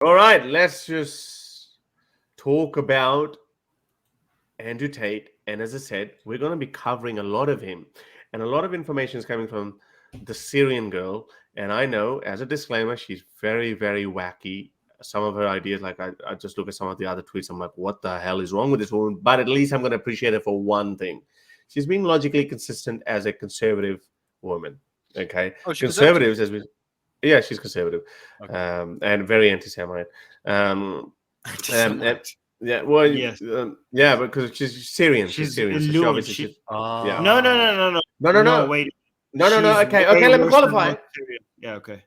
All right, let's just talk about Andrew Tate. And as I said, we're going to be covering a lot of him. And a lot of information is coming from the Syrian girl. And I know, as a disclaimer, she's very, very wacky. Some of her ideas, like I just look at some of the other tweets, I'm like, what the hell is wrong with this woman? But at least I'm going to appreciate her for one thing. She's being logically consistent as a conservative woman. Okay. Oh, she's Conservatives, as we... Yeah, she's conservative. Okay. And very anti-Semite. Anti-Semite. Yeah, well, Yes. yeah, because she's Syrian. She's Syrian. So Illumined. yeah. No, wait. No. She's Okay, way let me worse qualify. than Syrian. Yeah, okay.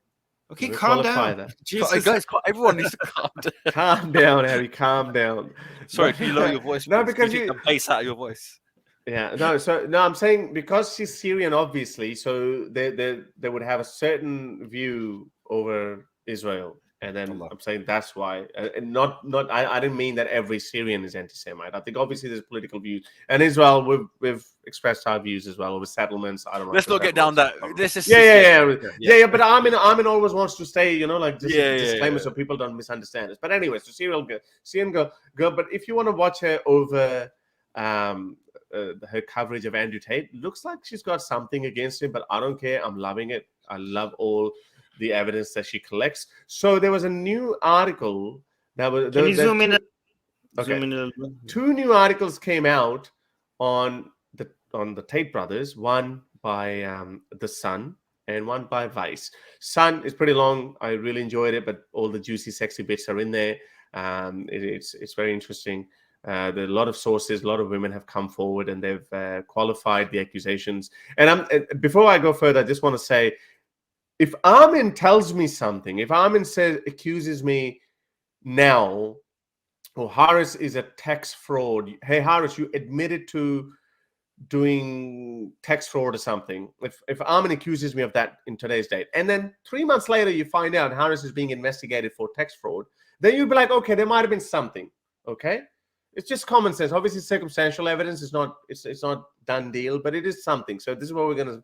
Okay, Let me calm qualify down. that. Jesus. Guys, everyone needs to calm down. Calm down, Harry. Calm down. Sorry, can you lower your voice? No, please? because Can you take the bass out of your voice. Yeah, no. So no, I'm saying because she's Syrian, obviously, so they would have a certain view over Israel, and then I'm saying that's why. And I didn't mean that every Syrian is anti-Semite. I think obviously there's political views, and Israel we've expressed our views as well over settlements. I don't know. Let's not get down that. This is Yeah. But Armin always wants to stay, like just disclaimer so people don't misunderstand us. But anyway, so Syrian girl. But if you want to watch her over her coverage of Andrew Tate, looks like she's got something against him, but I don't care. I'm loving it. I love all the evidence that she collects. So there was a new article that was. Can you zoom in? Okay. Zoom in a little. Two new articles came out on the Tate brothers. One by The Sun and one by Vice. Sun is pretty long. I really enjoyed it, but all the juicy, sexy bits are in there. It's very interesting. There are a lot of sources, a lot of women have come forward and they've qualified the accusations. And before I go further, I just want to say, if Armin tells me something, if Armin accuses me now, or Harris is a tax fraud, hey Harris, you admitted to doing tax fraud or something. If Armin accuses me of that in today's date, and then 3 months later you find out Harris is being investigated for tax fraud, then you'd be like, okay, there might have been something. Okay. It's just common sense. Obviously, circumstantial evidence is not. It's not done deal, but it is something. So this is what we're gonna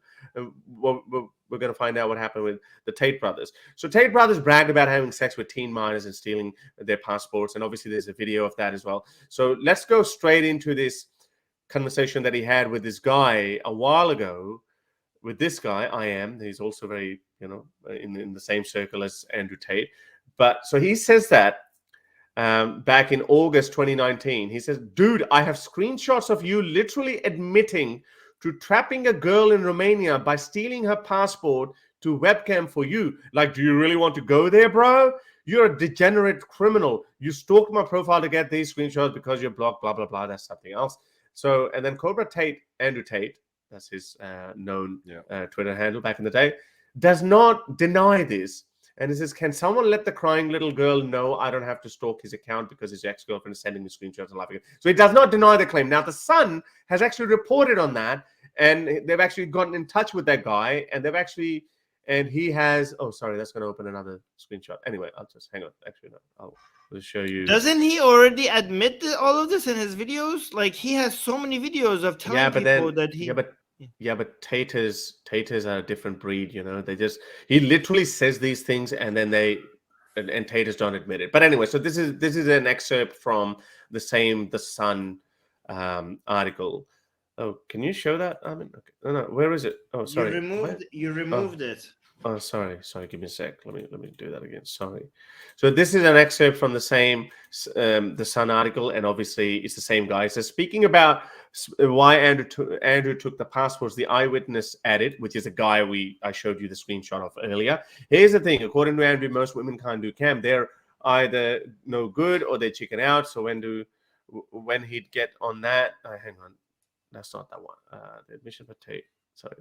find out what happened with the Tate brothers. So Tate brothers bragged about having sex with teen minors and stealing their passports, and obviously there's a video of that as well. So let's go straight into this conversation that he had with this guy a while ago. With this guy, he's also very in the same circle as Andrew Tate. But so he says that. Back in August 2019, he says, dude, I have screenshots of you literally admitting to trapping a girl in Romania by stealing her passport to webcam for you. Like, do you really want to go there, bro? You're a degenerate criminal. You stalked my profile to get these screenshots because you're blocked, blah, blah, blah. That's something else. So, and then Cobra Tate, Andrew Tate, that's his known Twitter handle back in the day, does not deny this. And he says, can someone let the crying little girl know I don't have to stalk his account because his ex-girlfriend is sending me screenshots and laughing? So he does not deny the claim. Now, The Sun has actually reported on that, and they've actually gotten in touch with that guy, and he has, oh, sorry, that's going to open another screenshot. Anyway, I'll just, hang on. Actually, no, I'll show you. Doesn't he already admit all of this in his videos? Like, he has so many videos of telling people that he... Yeah, but Taters are a different breed, he literally says these things and then and Taters don't admit it. But anyway, so this is an excerpt from the Sun article. Oh, can you show that? I mean, okay. No, where is it? Oh, sorry. You removed it. Oh, sorry. Give me a sec. Let me do that again. Sorry. So this is an excerpt from the Sun article, and obviously it's the same guy. So speaking about why Andrew took the passports, the eyewitness added, which is a guy I showed you the screenshot of earlier. Here's the thing: according to Andrew, most women can't do cam. They're either no good or they chicken out. So when he'd get on that, hang on, that's not that one. The admission for Tate. Sorry,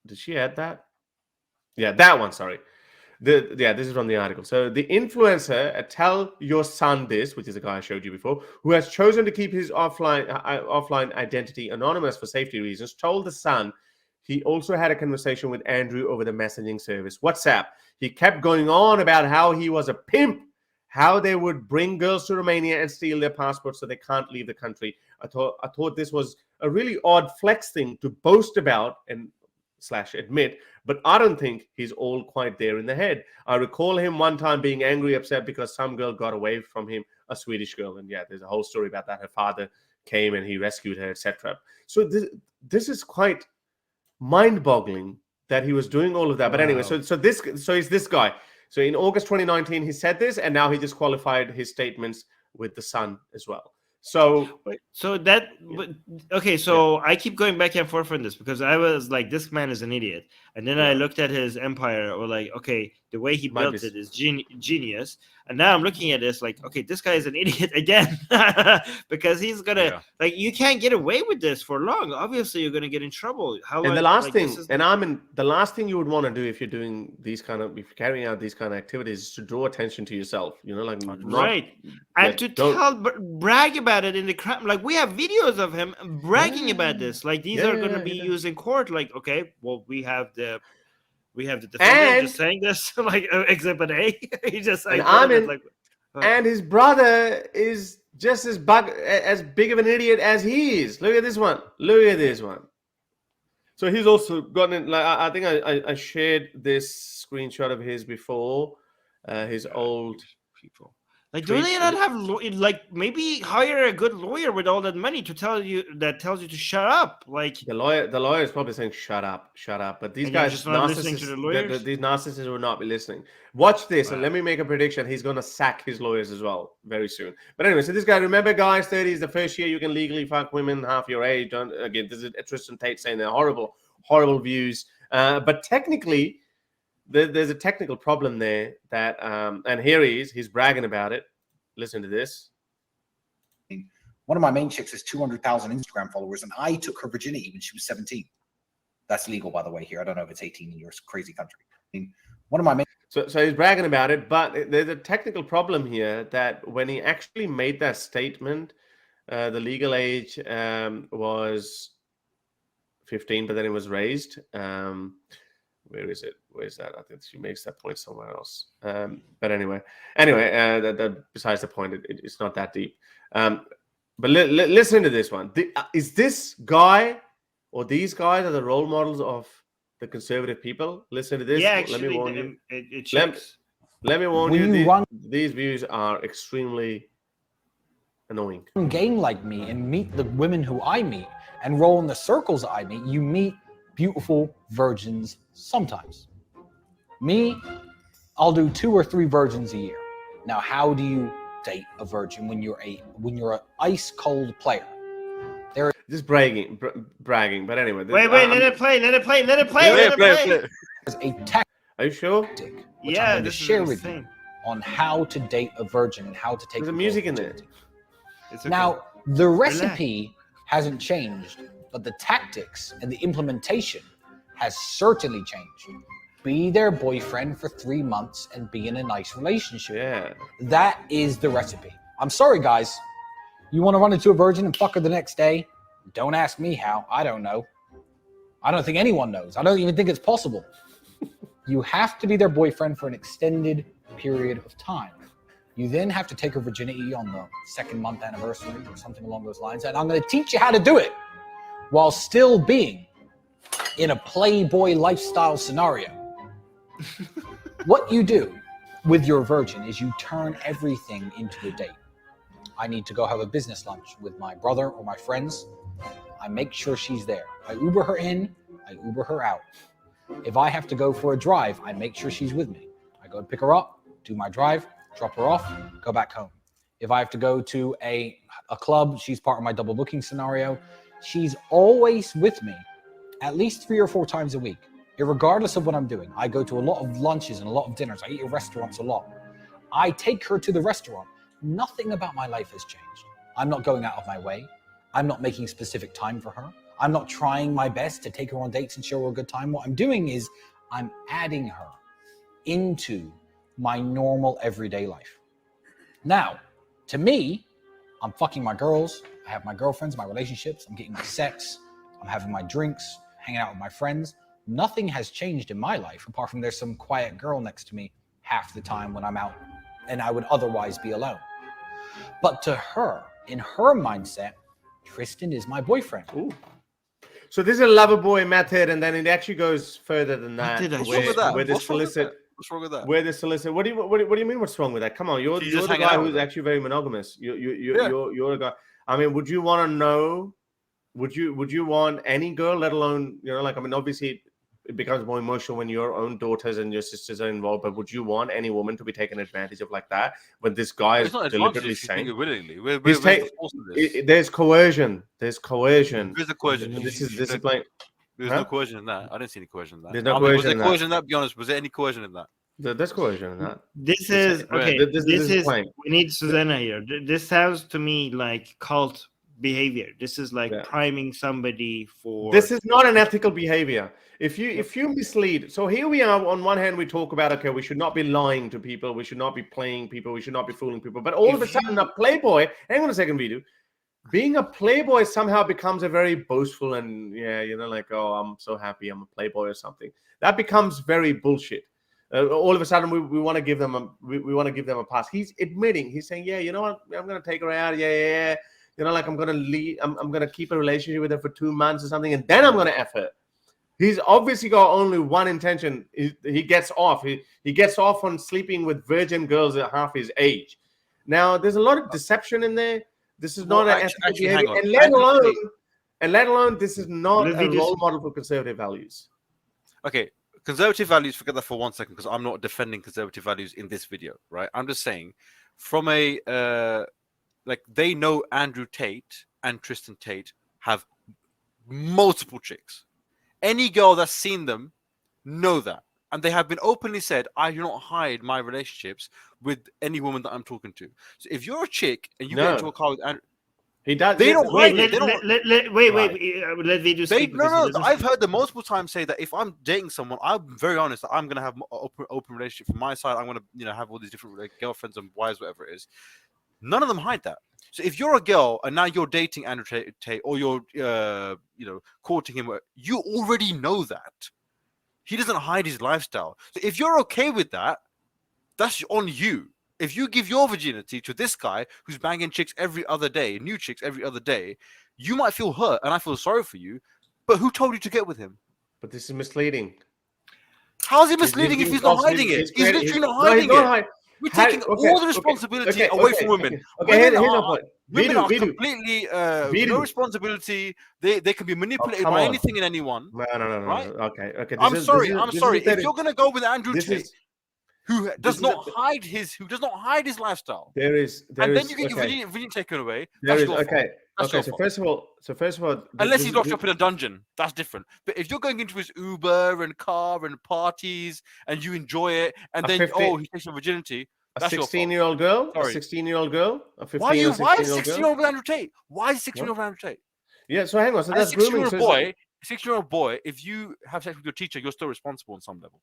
did she add that? Yeah, that one, sorry. This is from the article. So the influencer, Tell Your Son This, which is a guy I showed you before, who has chosen to keep his offline identity anonymous for safety reasons, told The Sun he also had a conversation with Andrew over the messaging service WhatsApp. He kept going on about how he was a pimp, how they would bring girls to Romania and steal their passports so they can't leave the country. I thought this was a really odd flex thing to boast about and admit, but I don't think he's all quite there in the head. I recall him one time being angry, upset because some girl got away from him, a Swedish girl, and there's a whole story about that. Her father came and he rescued her, etc. So this is quite mind-boggling that he was doing all of that. But anyway, so he's this guy. So in August 2019, he said this, and now he just qualified his statements with the Sun as well. So I keep going back and forth on this because I was like, this man is an idiot, and then I looked at his empire, or like, okay, the way he built it is genius, and now I'm looking at this like, okay, this guy is an idiot again because he's gonna like, you can't get away with this for long. Obviously, you're gonna get in trouble. The last thing you would want to do if you're doing if you're carrying out these kind of activities is to draw attention to yourself. And to brag about it in the crowd. Like, we have videos of him bragging about this. Like, these are going to be used in court. Like, okay, well, we have the defendant just saying this, like Exhibit A. He just saying, Armin, and his brother is just as big of an idiot as he is. Look at this one. So he's also gotten it. Like, I think I shared this screenshot of his before. His old people. Like, do they not have maybe hire a good lawyer with all that money to tells you to shut up? Like, the lawyer is probably saying shut up. But these guys just not listening to the lawyers. These narcissists will not be listening. Watch this, and let me make a prediction. He's going to sack his lawyers as well very soon. But anyway, so this guy, remember, guys, 30 is the first year you can legally fuck women half your age. Again, this is Tristan Tate saying they're horrible views. But technically, there's a technical problem there that, and here he's bragging about it. Listen to this. One of my main chicks has 200,000 Instagram followers, and I took her virginity when she was 17. That's legal, by the way, here. I don't know if it's 18 in your crazy country. I mean, one of my main... So he's bragging about it, but there's a technical problem here that when he actually made that statement, the legal age was 15, but then it was raised. Where is it? Where is that? I think she makes that point somewhere else. But anyway, that besides the point, it's not that deep. But listen to this one. Is this guy or these guys are the role models of the conservative people? Listen to this. Yeah, actually, let me warn you. It checks. Let me warn you. These views are extremely annoying. Game like me and meet the women who I meet and roll in the circles I meet. You meet beautiful virgins sometimes. Me, I'll do 2 or 3 virgins a year. Now, how do you date a virgin when you're an ice cold player? They're just bragging. But anyway, wait, let it play. There's a tactic. Are you sure? Which I'm going to share with you on how to date a virgin and how to take. There's music in there. Okay. Now, the recipe hasn't changed, but the tactics and the implementation has certainly changed. Be their boyfriend for 3 months and be in a nice relationship. Yeah. That is the recipe. I'm sorry, guys. You want to run into a virgin and fuck her the next day? Don't ask me how. I don't know. I don't think anyone knows. I don't even think it's possible. You have to be their boyfriend for an extended period of time. You then have to take her virginity on the 2nd month anniversary or something along those lines. And I'm going to teach you how to do it while still being in a Playboy lifestyle scenario. What you do with your virgin is you turn everything into a date. I need to go have a business lunch with my brother or my friends. I make sure she's there. I Uber her in, I Uber her out. If I have to go for a drive, I make sure she's with me. I go pick her up, do my drive, drop her off, go back home. If I have to go to a club, she's part of my double booking scenario. She's always with me at least 3 or 4 times a week, regardless of what I'm doing. I go to a lot of lunches and a lot of dinners. I eat at restaurants a lot. I take her to the restaurant. Nothing about my life has changed. I'm not going out of my way. I'm not making specific time for her. I'm not trying my best to take her on dates and show her a good time. What I'm doing is I'm adding her into my normal everyday life. Now, to me, I'm fucking my girls. I have my girlfriends, my relationships. I'm getting my sex. I'm having my drinks, hanging out with my friends. Nothing has changed in my life apart from there's some quiet girl next to me half the time when I'm out and I would otherwise be alone. But to her, in her mindset, Tristan is my boyfriend. Ooh. So this is a lover boy method, and then it actually goes further than that. What's wrong with that? Where the What's wrong with solicit, that? What's wrong with that? where the solicit. What do you mean? What's wrong with that? Come on, you're just the hanging guy out who's with them. actually very monogamous. Yeah. You're a guy. I mean, would you want to know? Would you want any girl, let alone like, I mean, obviously it becomes more emotional when your own daughters and your sisters are involved. But would you want any woman to be taken advantage of like that when this guy is deliberately saying it willingly? there's coercion? There's coercion. There's a coercion. This is like. There's no coercion in that. I didn't see any coercion in that. There's no coercion was there in that. coercion in that? Be honest. Was there any coercion in that? There's coercion in that. This is okay. This This is plain. we need Susanna here. This sounds to me like cult behavior. This is like priming somebody for. This is not an ethical behavior. If you mislead, so here we are. On one hand, we talk about, okay, we should not be lying to people, we should not be playing people, we should not be fooling people. But all of a sudden, a playboy. Hang on a second, Vidu. Being a playboy somehow becomes a very boastful and like, oh, I'm so happy I'm a playboy or something. That becomes very bullshit. All of a sudden, we want to give them a pass. He's admitting, he's saying, yeah, you know what, I'm gonna take her out, yeah. Like I'm gonna leave, I'm gonna keep a relationship with her for 2 months or something, and then I'm gonna F her. He's obviously got only one intention. He gets off. He gets off on sleeping with virgin girls at half his age. Now, there's a lot of deception in there. This is not an ethical behavior, and let alone this is not a role model for conservative values. Okay, conservative values. Forget that for 1 second, because I'm not defending conservative values in this video, right? I'm just saying, from a like, they know Andrew Tate and Tristan Tate have multiple chicks. Any girl that's seen them know that. And they have been openly said, I do not hide my relationships with any woman that I'm talking to. So if you're a chick and you get into a car with Andrew, he does. They don't hide it. Wait. Let Vidu speak. No. I've heard them multiple times say that if I'm dating someone, I'm very honest that I'm going to have an open relationship from my side. I'm going to have all these different girlfriends and wives, whatever it is. None of them hide that. So if you're a girl and now you're dating Andrew Tate or you're courting him, you already know that. He doesn't hide his lifestyle. So if you're okay with that, that's on you. If you give your virginity to this guy who's banging chicks every other day, new chicks every other day, you might feel hurt, and I feel sorry for you. But who told you to get with him? But this is misleading. How's he misleading if he's not hiding it? He's literally not hiding it. We're taking all the responsibility away from women. Here's my point. Women are completely no responsibility. They can be manipulated by anything and anyone. No. Right? Okay. I'm sorry. If you're gonna go with Andrew Tate, who does not hide his lifestyle, then you get your virginity taken away. Okay. So first of all, unless he's locked up in a dungeon, that's different. But if you're going into his Uber and car and parties and you enjoy it, and then he takes your virginity. A 16-year-old girl, a 16-year-old girl, a 15 why is 16-year-old 16-year-old Andrew Tate? Why is 16-year-old Andrew Tate? Yeah, so hang on. So that's grooming. 16-year-old boy, if you have sex with your teacher, you're still responsible on some level.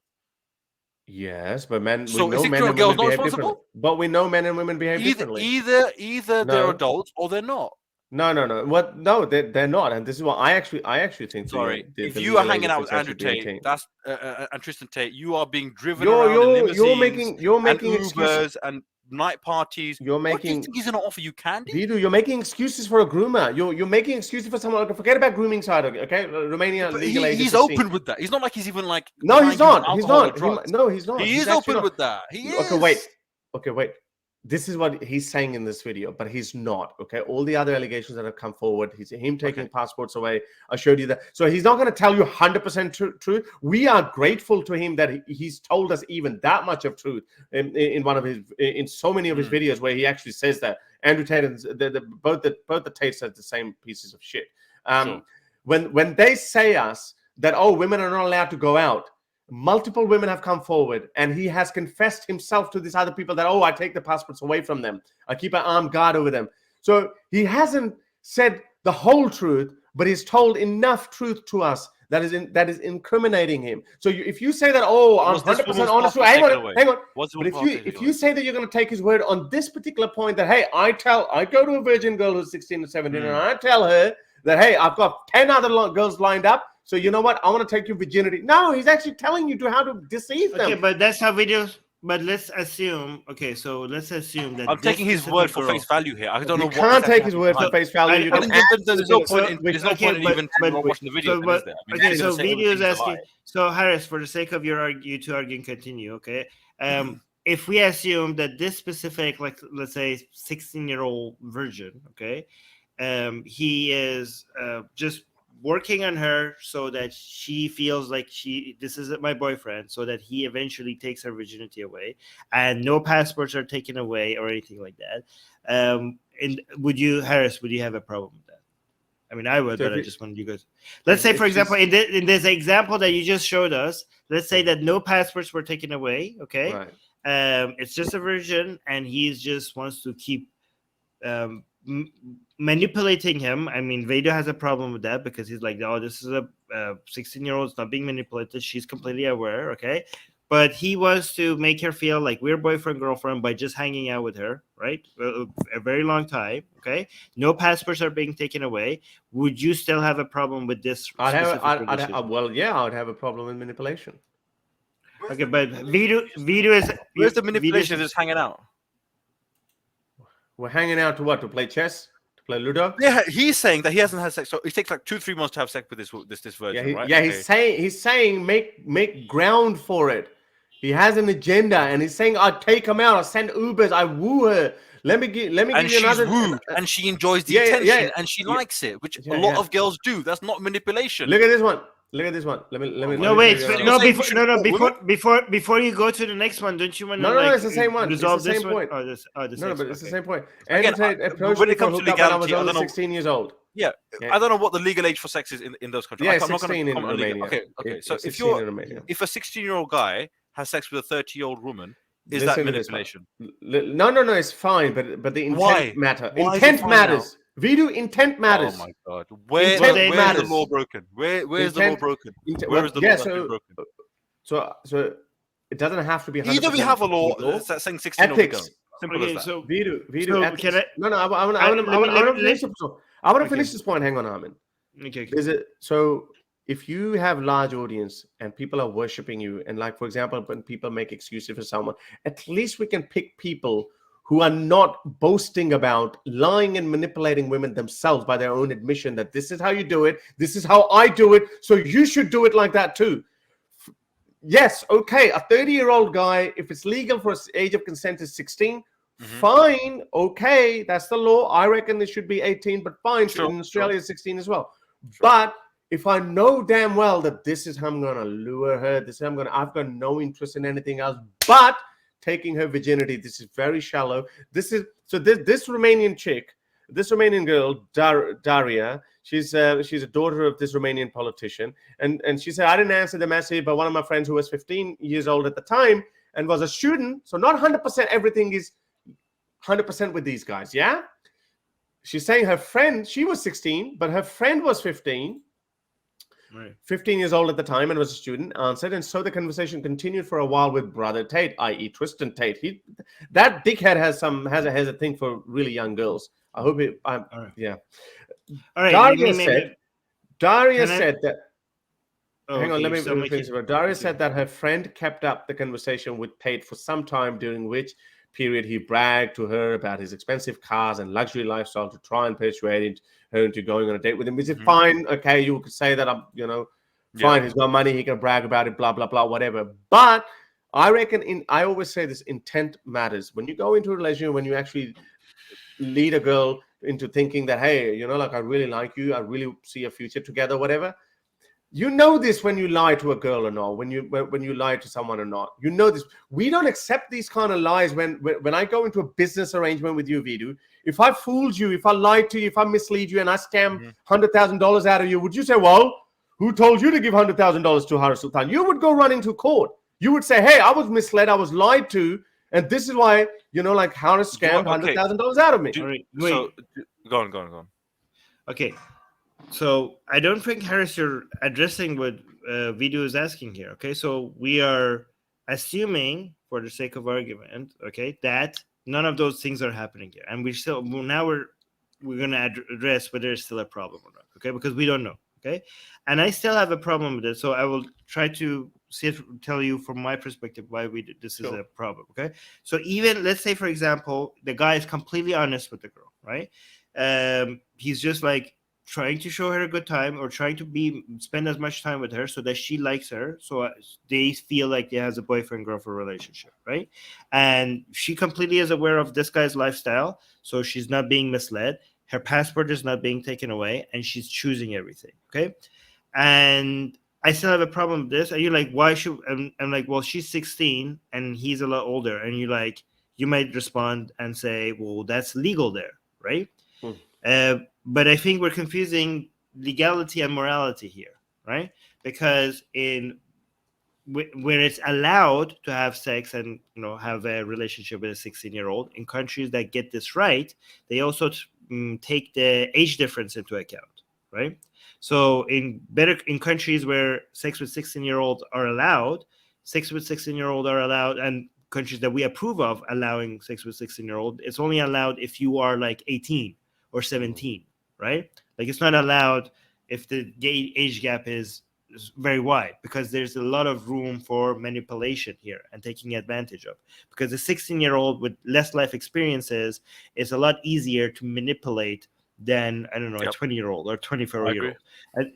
Yes, but men. So we know men and women behave differently. But we know men and women behave differently. Either they're adults or they're not. No. What? No, they're not, and this is what I actually think. Sorry, if you are hanging out with Andrew Tate, that's and Tristan Tate, you are being driven around in limousines, you're making and excuses. Ubers and night parties. You're making. What do you think he's gonna offer you candy? Vidu, you're making excuses for a groomer. You're making excuses for someone. Forget about grooming side. Okay, Romania legal age. He's open with that. He's not like he's even like. No, he's not. He's not. He's not. He is open with that. He is. Okay, wait. This is what he's saying in this video, but he's not. Okay, all the other allegations that have come forward, him taking passports away. I showed you that. So he's not going to tell you 100% truth. We are grateful to him that he's told us even that much of truth in one of his, in so many of his videos where he actually says that Andrew Tate and both the Tates said the same pieces of shit. When they say us that women are not allowed to go out. Multiple women have come forward, and he has confessed himself to these other people that, I take the passports away from them. I keep an armed guard over them. So he hasn't said the whole truth, but he's told enough truth to us that is incriminating him. So if you say that, I'm 100% honest, hang on. But if you say that you're going to take his word on this particular point, that I go to a virgin girl who's 16 or 17, and I tell her that, I've got 10 other girls lined up. So you know what? I want to take your virginity. No, he's actually telling you how to deceive them. Okay, but that's how videos. but let's assume. Okay, so let's assume that I'm taking his word for face value here. I don't know You what can't exactly take his word for happened. face value. You I can mean, there's no point in which- there's no okay, point in but- even but- watching the video. So, then, is there? I mean, okay, you're so gonna say video is everything's a asking. lie. So Harris, for the sake of you two arguing, continue. Okay. If we assume that this specific, like let's say 16-year-old virgin, okay, he is just working on her so that she feels like this is my boyfriend, so that he eventually takes her virginity away, and no passports are taken away or anything like that. And would you, Harris, would you have a problem with that? I mean, I would, So but if I it- just wanted you guys. Let's say, if for example, she's- in this example that you just showed us, let's say that no passports were taken away. Okay, Right. it's just a virgin, and he's just wants to keep manipulating him. I mean, Veda has a problem with that because he's like, oh, this is a 16-year-old. It's not being manipulated. She's completely aware. Okay. But he wants to make her feel like we're boyfriend, girlfriend by just hanging out with her, right? A very long time. Okay. No passports are being taken away. Would you still have a problem with this? I'd have, specific relationship? well, yeah, I would have a problem with manipulation. Okay, but Vidu is Where's the Vidu- manipulation? Just hanging out. We're hanging out to what? To play chess? To play Ludo? Yeah, he's saying that he hasn't had sex. So it takes like 2-3 months to have sex with this virgin, Yeah, right? yeah. Okay. He's saying make ground for it. He has an agenda, and he's saying, "I'll take him out. I'll send Ubers. I woo her. Let me give and you she's another." wooed, and she enjoys the Yeah, yeah, attention, yeah. and she Yeah. likes it, which Yeah, a lot yeah. of girls do. That's not manipulation. Look at this one. Look at this one. Let me. No, wait, show you no, another one. before you go to the next one, don't you want to No, it's the same one. It's resolve the this same one? point. Oh, this No, next but one, it's the okay. same point. Again, Andrew Tate approached when me it for comes to hookup when I was legality, I only don't know- 16 years old. Yeah, Yeah. I don't know what the legal age for sex is in those countries. Yeah, I'm not gonna 16 in comment on legal- Romania. Okay. So It's if 16 in Romania. if a 16-year-old guy has sex with a 30-year-old woman, is Listen that to this one. manipulation? No, it's fine, but the intent Why? matter. Why is it Intent fine matters. Vidu, intent matters. Oh my god, where's Intent the matters. law broken? Where's the law Intent- broken? Intent- Where well, is the yeah, law that's been broken? So it doesn't have to be 100% Either we have a law legal. that's saying 16 or we Ethics. don't. Simple Okay, as that. so Vidu, So ethics. can I- No, I want let to me- finish this point. I want to Okay. finish this point. Hang on, Armin. okay. So if you have large audience and people are worshiping you, and like for example, when people make excuses for someone, at least we can pick people who are not boasting about lying and manipulating women themselves by their own admission that this is how you do it, this is how I do it, so you should do it like that too. Yes, okay, a 30-year-old guy, if it's legal for age of consent is 16, fine, okay, that's the law. I reckon it should be 18, but fine. Sure, In Australia, it's 16 as well. But if I know damn well that this is how I'm going to lure her, this is how I've got no interest in anything else but taking her virginity. This is very shallow. This Romanian chick, this Romanian girl, Daria, she's a daughter of this Romanian politician, and she said, I didn't answer the message, but one of my friends who was 15 years old at the time and was a student, so not 100% everything is 100% with these guys, yeah? She's saying her friend, she was 16, but her friend was 15. Right. 15 years old at the time and was a student, answered, and so the conversation continued for a while with brother Tate, i.e. Tristan Tate. That dickhead has a thing for really young girls. I hope it, All right. yeah. All right. Daria Can I- said that, Oh, hang on, okay, let me so finish. Daria said that her friend kept up the conversation with Tate for some time, during which period he bragged to her about his expensive cars and luxury lifestyle to try and persuade her into going on a date with him. Which is fine. Okay, you could say that, fine, he's got money, he can brag about it, blah, blah, blah, whatever. But I reckon, I always say this, intent matters. When you go into a relationship, when you actually lead a girl into thinking that, hey, I really like you, I really see a future together, whatever. You know this when you lie to a girl or not, when you lie to someone or not. You know this. We don't accept these kind of lies when I go into a business arrangement with you, Vidu. If I fooled you, if I lied to you, if I mislead you and I scam $100,000 out of you, would you say, well, who told you to give $100,000 to Har Sultan? You would go running to court. You would say, hey, I was misled, I was lied to, and this is why, Harris scammed $100,000 out of me. All right, So go on. Okay. So I don't think, Harris, you're addressing what Vidu is asking here. Okay, so we are assuming, for the sake of argument, okay, that none of those things are happening here, and we're going to address whether it's still a problem or not. Okay, because we don't know. Okay, and I still have a problem with it. So I will try to tell you from my perspective why this is Sure. a problem. Okay, so even let's say, for example, the guy is completely honest with the girl, right? He's just like trying to show her a good time or trying to spend as much time with her so that she likes her, so they feel like they has a boyfriend-girlfriend relationship, right? And she completely is aware of this guy's lifestyle, so she's not being misled. Her passport is not being taken away, and she's choosing everything, okay? And I still have a problem with this. And you're like, why should I'm like, well, she's 16 and he's a lot older, and you're like, you might respond and say, well, that's legal there, right? But I think we're confusing legality and morality here, right? Because where it's allowed to have sex and have a relationship with a 16-year-old, in countries that get this right, they also take the age difference into account, right? So in countries where sex with 16-year-olds are allowed, and countries that we approve of allowing sex with 16-year-old, it's only allowed if you are like 18 or 17, right? Like it's not allowed if the age gap is very wide, because there's a lot of room for manipulation here and taking advantage of. Because a 16-year-old with less life experiences is a lot easier to manipulate than, I don't know, a 20-year-old or 24-year-old.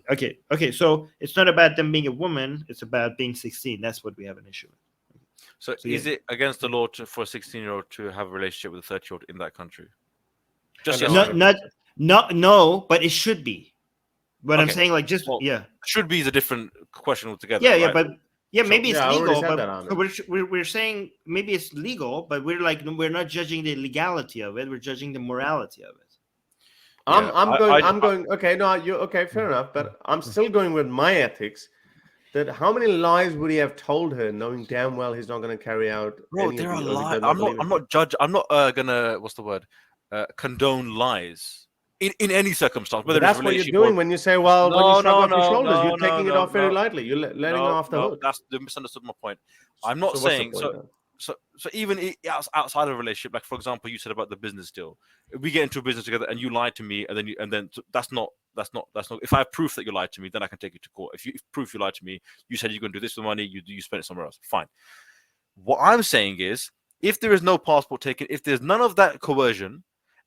Okay. So it's not about them being a woman; it's about being 16. That's what we have an issue with. So is it against the law for a 16-year-old to have a relationship with a 30-year-old in that country? Just no, but it should be. But I'm saying, like, should be is a different question altogether. Yeah, right? but maybe it's legal. But we're saying maybe it's legal, but we're not judging the legality of it. We're judging the morality of it. I'm going. Okay, no, you okay? Fair enough. But I'm still going with my ethics. That how many lies would he have told her, knowing damn well he's not going to carry out? Bro, there are lies. I'm not judge. I'm not gonna. What's the word? Condone lies in any circumstance. Whether that's what you're doing when you say, "Well, when you shrug off your shoulders, you're taking it off very lightly. You're letting it off the hook." That's misunderstood my point. I'm not saying so. So even outside of a relationship, like for example, you said about the business deal. If we get into a business together and you lied to me, and then that's not. If I have proof that you lied to me, then I can take you to court. If proof you lied to me, you said you're going to do this with money, you spend it somewhere else. Fine. What I'm saying is, if there is no passport taken, if there's none of that coercion,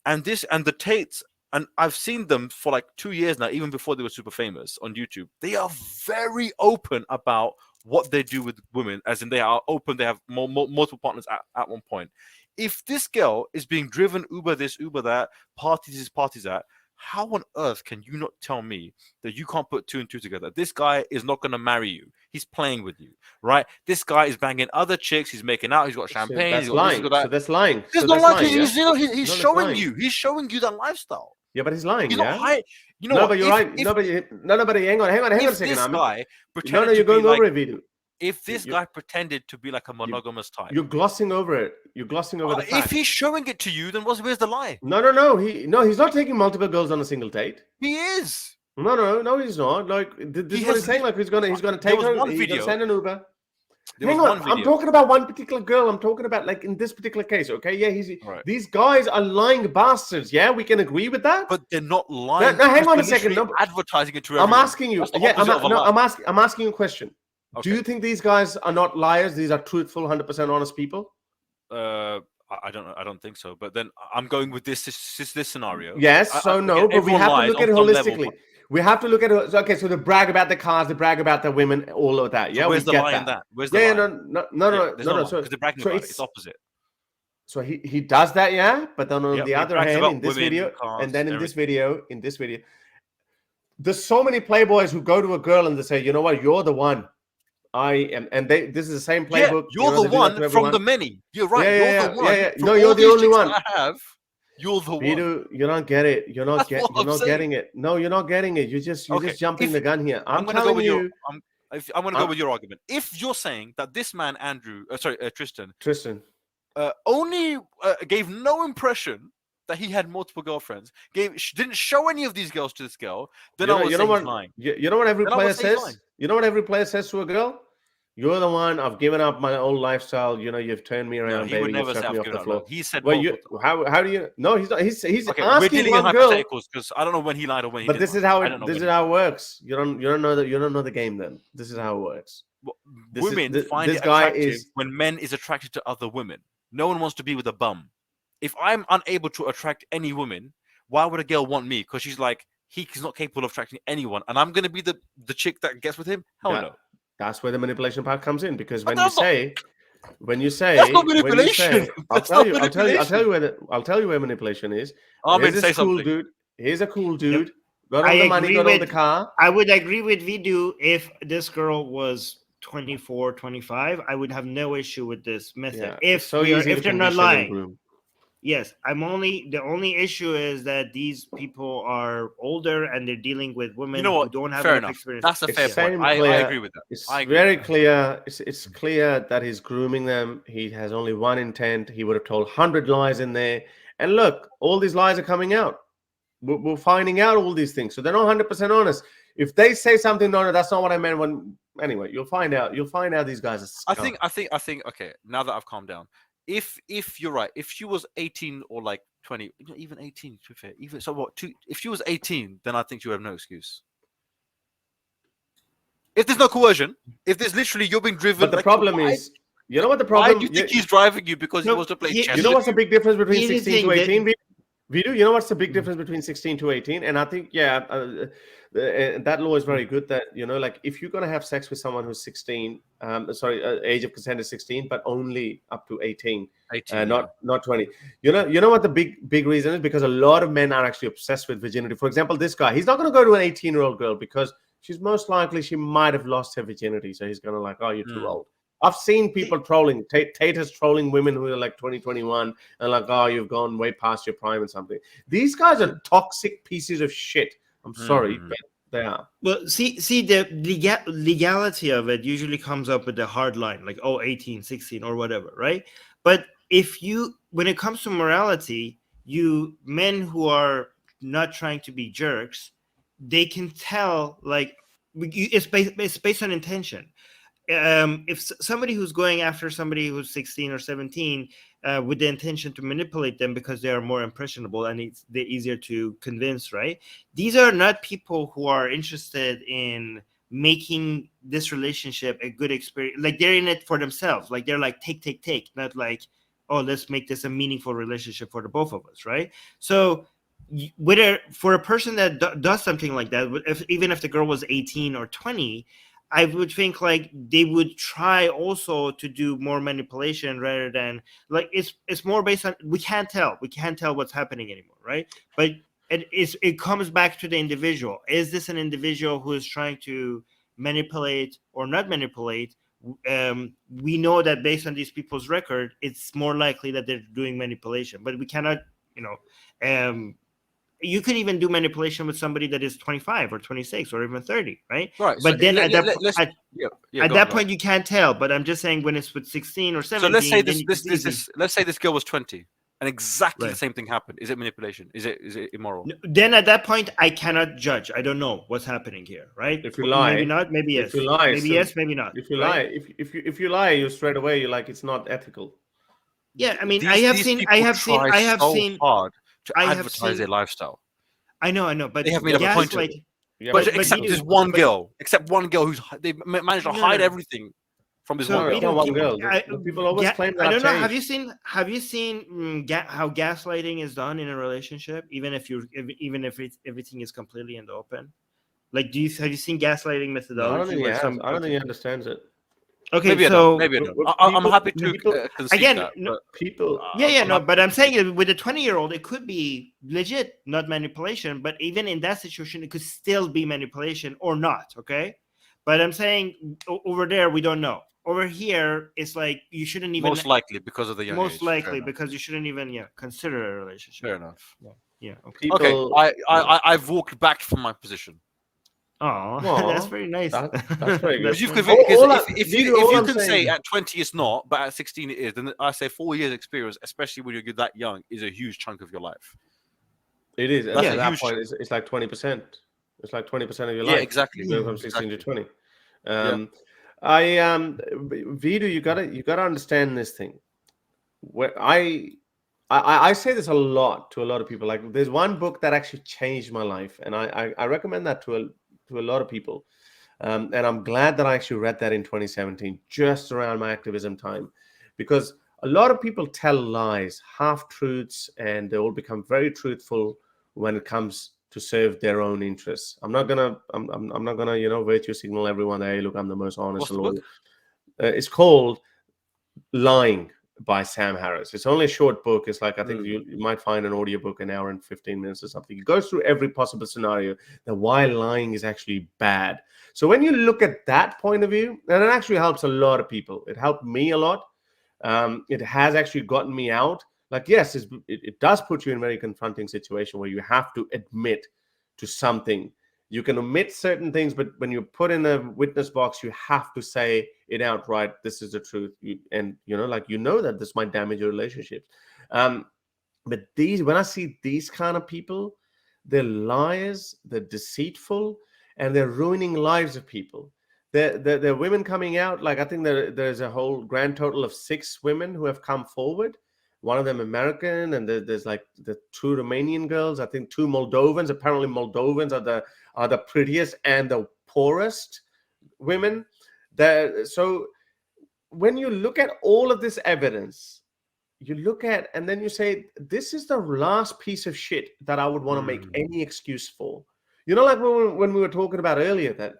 and the Tates, and I've seen them for like 2 years now, even before they were super famous on YouTube, they are very open about what they do with women, as in they are open, they have multiple partners at one point. If this girl is being driven Uber this, Uber that, parties that, how on earth can you not tell me that you can't put 2 and 2 together? This guy is not going to marry you. He's playing with you, right? This guy is banging other chicks. He's making out. He's got champagne. That's lying. So that's lying. He's not lying. He's showing you. He's showing you that lifestyle. Yeah, but he's lying. He's yeah. Not you know no, what? but you're right. Nobody. Hang on a second. This guy no, you're going over it, Vidu. If this guy pretended to be like a monogamous type, you're glossing over it. You're glossing over the fact. If he's showing it to you, then where's the lie? No. He's not taking multiple girls on a single date. He is. No, he's not. Like this is what he's saying. Like he's gonna take her. He's gonna send an Uber. Hang on, I'm talking about one particular girl. I'm talking about like in this particular case. Okay, yeah, these guys are lying bastards. Yeah, we can agree with that. But they're not lying. No, hang on a second. No, advertising it to everyone. I'm asking you. Yeah, I'm asking you a question. Okay. Do you think these guys are not liars? These are truthful, 100% honest people? I don't know. I don't think so. But then I'm going with this scenario. Yes. But we have to look at it holistically. We have to look at it. Okay, so they brag about the cars, they brag about the women, all of that. Yeah, so where's the lie in that? Where's the lie? No. So because they're bragging about it, it's opposite. So he does that, yeah. But then on the other hand, in this women, video, cars, and then in this video, there's so many playboys who go to a girl and they say, you know what, you're the one. I am, and this is the same playbook. You're the one from the many. You're right. You're the one. Yeah. No, you're the only one. I have. You're the one. You don't get it. You're not getting it. No, you're not getting it. You're just jumping the gun here. I'm telling you. I'm going to go with your argument. If you're saying that this man, Tristan, only gave no impression that he had multiple girlfriends, didn't show any of these girls to this girl, then I would say he's lying. You know what every player says? You know what every player says to a girl? You're the one. I've given up my old lifestyle. You know, you've turned me around, baby. You've swept me off the floor. He said, "Well, how do you? No, he's not. He's okay, asking we're dealing one in girl hypotheticals because I don't know when he lied or when he. But this is how it works. You don't know that. You don't know the game. Then this is how it works. women find this it guy attractive is when men is attracted to other women. No one wants to be with a bum. If I'm unable to attract any woman, why would a girl want me? Because she's like, he's not capable of attracting anyone, and I'm gonna be the chick that gets with him. Hell no. That's where the manipulation part comes in, because But when you that's not- say That's not manipulation. I'll That's tell not you manipulation. where manipulation is. Armin, Here's say this cool something. dude. Here's a cool dude. Got I all the money, agree got all the with- car. I would agree with Vidu if this girl was 24, 25. I would have no issue with this method. Yeah, If it's so we are, easy if to they're not condition and lying. groom. Yes, the only issue is that these people are older and they're dealing with women You know what? who don't have Fair enough enough. experience. That's a It's fair same point. I clear- agree with that. It's I agree very with that. clear. It's clear that he's grooming them. He has only one intent. He would have told 100 lies in there. And look, all these lies are coming out. We're finding out all these things. So they're not 100% honest. If they say something, no, that's not what I meant. Anyway, you'll find out. You'll find out these guys are scum. I think. Okay, now that I've calmed down, if you're right, if she was 18 or like 20, even 18, to be fair, even so, if she was 18, then I think you have no excuse. If there's no coercion, if there's literally you're being driven. But the like, problem why- is, you know what the why problem? do you think he's driving you because he No, wants to play he- chess? You know what's the big difference between Here's the 16 to thing that- 18? Vidu, you know what's the big difference between 16 to 18? And I think, that law is very good that, like if you're going to have sex with someone who's 16, age of consent is 16, but only up to 18, 18, not 20. You know what the big reason is? Because a lot of men are actually obsessed with virginity. For example, this guy, he's not going to go to an 18-year-old girl because she's most likely, she might have lost her virginity. So he's going to like, oh, you're too old. I've seen people trolling. Tate is trolling women who are like 20, 21 and like, oh, you've gone way past your prime and something. These guys are toxic pieces of shit. I'm sorry, but they are. Well, see, the legality of it usually comes up with the hard line, like, 18, 16 or whatever, right? But when it comes to morality, men who are not trying to be jerks, they can tell, like, it's based on intention. If somebody who's going after somebody who's 16 or 17 with the intention to manipulate them because they are more impressionable and they're easier to convince, right? These are not people who are interested in making this relationship a good experience. Like, they're in it for themselves. Like, they're like, take, not like, oh, let's make this a meaningful relationship for the both of us, right? So whether for a person that does something like that, even if the girl was 18 or 20, I would think like they would try also to do more manipulation rather than like it's more based on we can't tell what's happening anymore, right? But it comes back to the individual. Is this an individual who is trying to manipulate or not manipulate? We know that based on these people's record, it's more likely that they're doing manipulation, but we cannot, you could even do manipulation with somebody that is 25 or 26 or even 30, right? Right. But So then at that go point, you can't tell. But I'm just saying when it's with 16 or 17. So let's say then let's say this girl was 20 and exactly Right. the same thing happened. Is it manipulation? Is it immoral? Then at that point, I cannot judge. I don't know what's happening here, right? If you lie, maybe not, maybe yes. if you lie, maybe so yes, maybe not. If you right? lie, if you lie, you straight away you're like it's not ethical. Yeah, I mean, These I have people seen try so hard to I have advertise seen- their lifestyle. I know, but They have made up a point to it. gaslight. Yeah, But but except you- this one girl, who's they managed to No, hide no. everything from this So one no, we it's girl. not don't one keep- girl. I- The people always claim that. I don't know. changed. Have you seen how gaslighting is done in a relationship? Even if everything is completely in the open. Like, have you seen gaslighting methodology? No, I don't think he where has. some- I don't think he understands it. Okay, Maybe so I don't. Well, I'm people- happy to people- concede again, that. no- But People. yeah, no, but I'm saying it with a 20-year-old, it could be legit, not manipulation. But even in that situation, it could still be manipulation or not. Okay, but I'm saying over there we don't know. Over here, it's like you shouldn't even most likely because of the young age. most Fair likely enough. because you shouldn't even consider a relationship. Fair enough. Yeah. Okay. People, Okay, I've walked back from my position. Oh, Aw, that's very nice. that's very good. Because you've very- convinced, because all if I'm- you all I'm can say saying- at 20 it's not, but at 16 it is, then I say 4 years experience, especially when you're that young, is a huge chunk of your life. It is. That's At a that huge point, it's like 20%. It's like 20% of your Yeah, life. exactly. You go from 16 to Exactly. 20. Vidu, you gotta understand this thing. Where I say this a lot to a lot of people. Like, there's one book that actually changed my life, and I recommend that to a lot of people. And I'm glad that I actually read that in 2017, just around my activism time, because a lot of people tell lies, half-truths, and they all become very truthful when it comes to serve their own interests. I'm not gonna virtue signal everyone. Hey, look, I'm the most honest What's the and loyal. book? It's called Lying by Sam Harris. It's only a short book. It's like, I think you might find an audiobook an hour and 15 minutes or something. It goes through every possible scenario that why lying is actually bad. So when you look at that point of view, and it actually helps a lot of people. It helped me a lot. It has actually gotten me out. Like, yes, it does put you in a very confronting situation where you have to admit to something. You can omit certain things, but when you put in a witness box, you have to say it outright. This is the truth. That this might damage your relationships. But when I see these kind of people, they're liars, they're deceitful, and they're ruining lives of people. There are women coming out. Like, I think there's a whole grand total of 6 women who have come forward. One of them American, and there's like the 2 Romanian girls. I think 2 Moldovans. Apparently, Moldovans are the prettiest and the poorest women. So when you look at all of this evidence, you look at and then you say, this is the last piece of shit that I would want to make any excuse for. Like when we were talking about earlier that,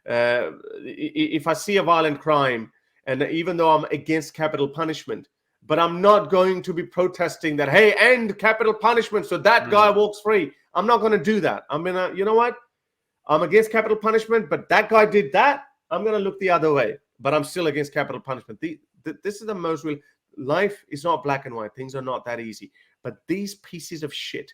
if I see a violent crime, and even though I'm against capital punishment, but I'm not going to be protesting that, hey, end capital punishment so that guy walks free. I'm not going to do that. I'm going to, you know what? I'm against capital punishment, but that guy did that. I'm going to look the other way, but I'm still against capital punishment. This is the most real. Life is not black and white. Things are not that easy. But these pieces of shit,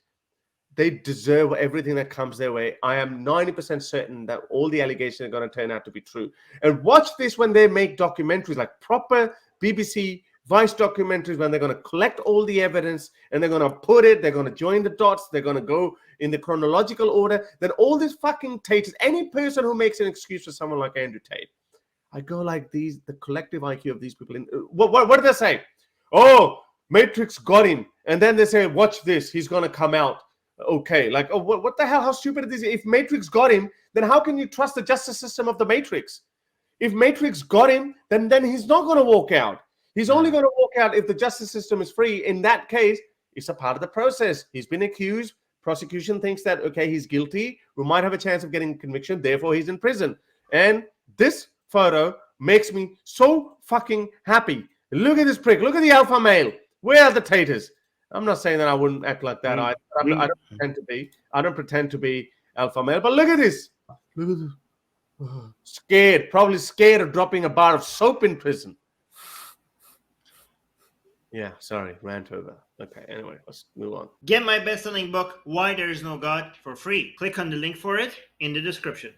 they deserve everything that comes their way. I am 90% certain that all the allegations are going to turn out to be true. And watch this when they make documentaries, like proper BBC Vice documentaries, when they're going to collect all the evidence and they're going to they're going to join the dots, they're going to go in the chronological order. Then all this fucking Tate, any person who makes an excuse for someone like Andrew Tate, I go like the collective IQ of these people. What do they say? Oh, Matrix got him. And then they say, watch this, he's going to come out. Okay, like, oh, what the hell? How stupid is this? If Matrix got him, then how can you trust the justice system of the Matrix? If Matrix got him, then he's not going to walk out. He's only going to walk out if the justice system is free. In that case, it's a part of the process. He's been accused. Prosecution thinks that, okay, he's guilty. We might have a chance of getting conviction. Therefore, he's in prison. And this photo makes me so fucking happy. Look at this prick. Look at the alpha male. Where are the taters? I'm not saying that I wouldn't act like that. I don't pretend to be. I don't pretend to be alpha male. But look at this. Look at this. Scared. Probably scared of dropping a bar of soap in prison. Yeah, sorry, rant over. Okay, anyway, let's move on. Get my best-selling book, Why There Is No God, for free. Click on the link for it in the description.